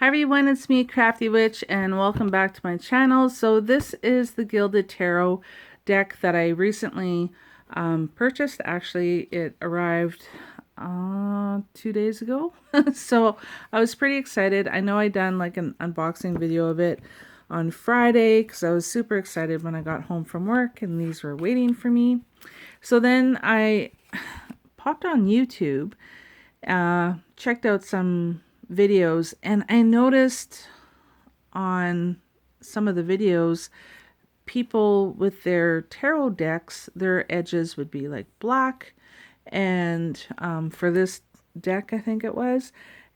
Hi everyone, it's me, Crafty Witch, and welcome back to my channel. So this is the Gilded Tarot deck that I recently purchased. Actually, it arrived 2 days ago. So I was pretty excited. I know I done like an unboxing video of it on Friday because I was super excited when I got home from work and these were waiting for me. So then I popped on YouTube, checked out some videos, and I noticed on some of the videos people with their tarot decks, their edges would be like black, and for this deck I think it was,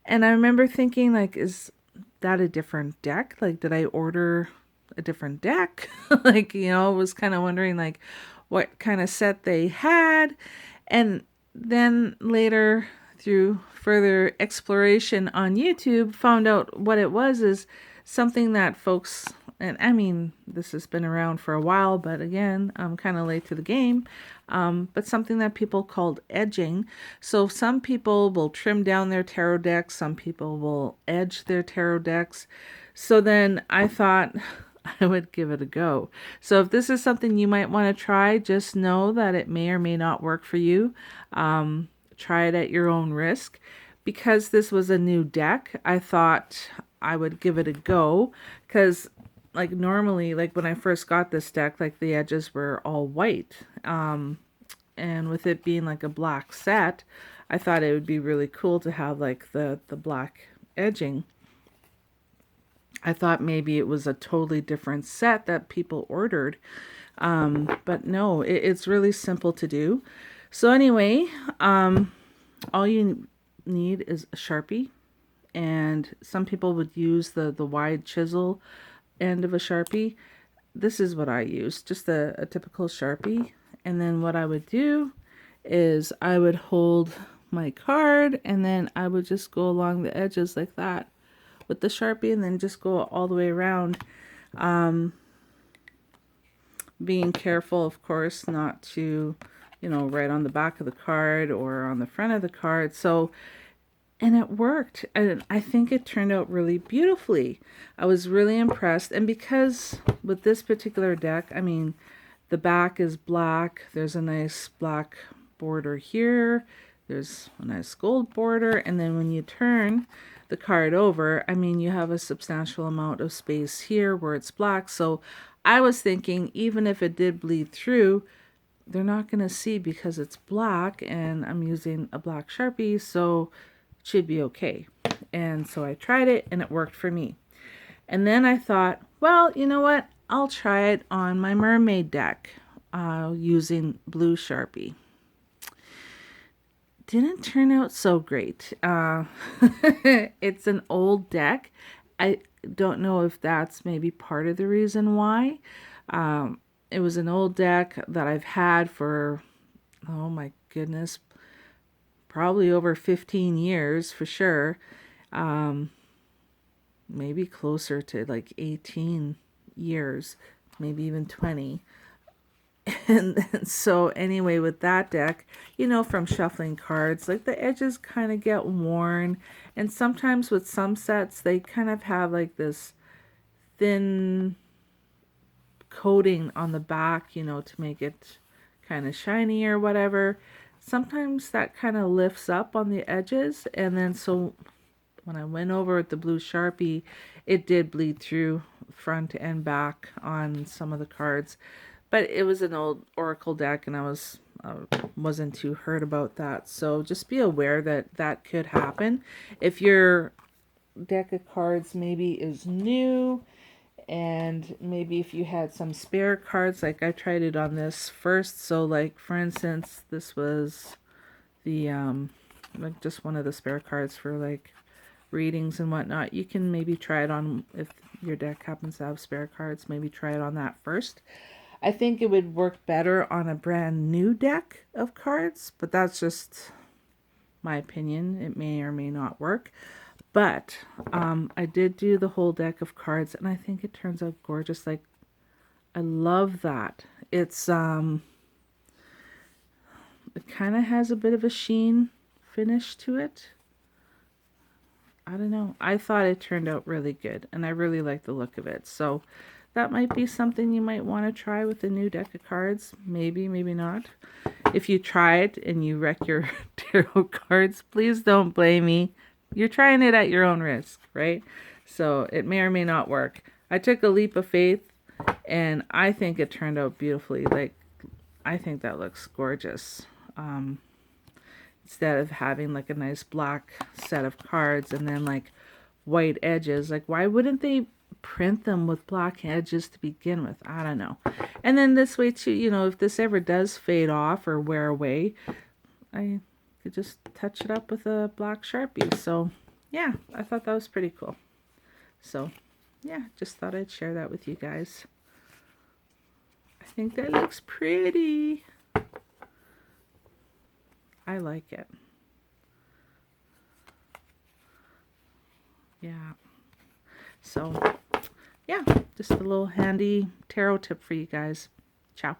and I remember thinking like, is that a different deck? Like, did I order a different deck? Like, was kind of wondering like what kind of set they had. And then later, through further exploration on YouTube, found out what it was is something that folks, and I mean, this has been around for a while, but again, I'm kind of late to the game, but something that people called edging. So some people will trim down their tarot decks, some people will edge their tarot decks. So then I thought I would give it a go. So if this is something you might want to try, just know that it may or may not work for you. Try it at your own risk. Because this was a new deck, I thought I would give it a go, because like normally, like when I first got this deck, like the edges were all white. And with it being like a black set, I thought it would be really cool to have like the black edging. I thought maybe it was a totally different set that people ordered. But no, it's really simple to do. So anyway, all you need is a Sharpie. And some people would use the wide chisel end of a Sharpie. This is what I use, just a typical Sharpie. And then what I would do is I would hold my card and then I would just go along the edges like that with the Sharpie, and then just go all the way around. Being careful, of course, not to, right on the back of the card or on the front of the card. So, and it worked. And I think it turned out really beautifully. I was really impressed. And because with this particular deck, I mean, the back is black. There's a nice black border here. There's a nice gold border. And then when you turn the card over, I mean, you have a substantial amount of space here where it's black. So I was thinking, even if it did bleed through, they're not going to see because it's black and I'm using a black Sharpie, so it should be okay. And so I tried it and it worked for me. And then I thought, well, you know what? I'll try it on my mermaid deck using blue Sharpie. Didn't turn out so great. It's an old deck. I don't know if that's maybe part of the reason why. It was an old deck that I've had for, oh my goodness, probably over 15 years for sure. Maybe closer to like 18 years, maybe even 20. And so anyway, with that deck, from shuffling cards, like the edges kind of get worn. And sometimes with some sets, they kind of have like this thin coating on the back, to make it kind of shiny or whatever. Sometimes that kind of lifts up on the edges. And then so when I went over with the blue Sharpie, it did bleed through front and back on some of the cards. But it was an old Oracle deck, and I wasn't too hurt about that. So just be aware that that could happen. If your deck of cards maybe is new, and maybe if you had some spare cards, like I tried it on this first. So like, for instance, this was the like just one of the spare cards for like readings and whatnot. You can maybe try it on, if your deck happens to have spare cards, maybe try it on that first. I think it would work better on a brand new deck of cards, but that's just my opinion. It may or may not work. But I did do the whole deck of cards, and I think it turns out gorgeous. Like, I love that. It's it kind of has a bit of a sheen finish to it. I don't know. I thought it turned out really good, and I really like the look of it. So that might be something you might want to try with a new deck of cards. Maybe, maybe not. If you try it and you wreck your tarot cards, please don't blame me. You're trying it at your own risk, right? So it may or may not work. I took a leap of faith, and I think it turned out beautifully. Like, I think that looks gorgeous. Instead of having like a nice black set of cards and then like white edges, like why wouldn't they print them with black edges to begin with? I don't know. And then this way too, you know, if this ever does fade off or wear away, I could just touch it up with a black Sharpie. So yeah, I thought that was pretty cool. So yeah, just thought I'd share that with you guys. I think that looks pretty. I like it. Yeah. So, yeah, just a little handy tarot tip for you guys. Ciao.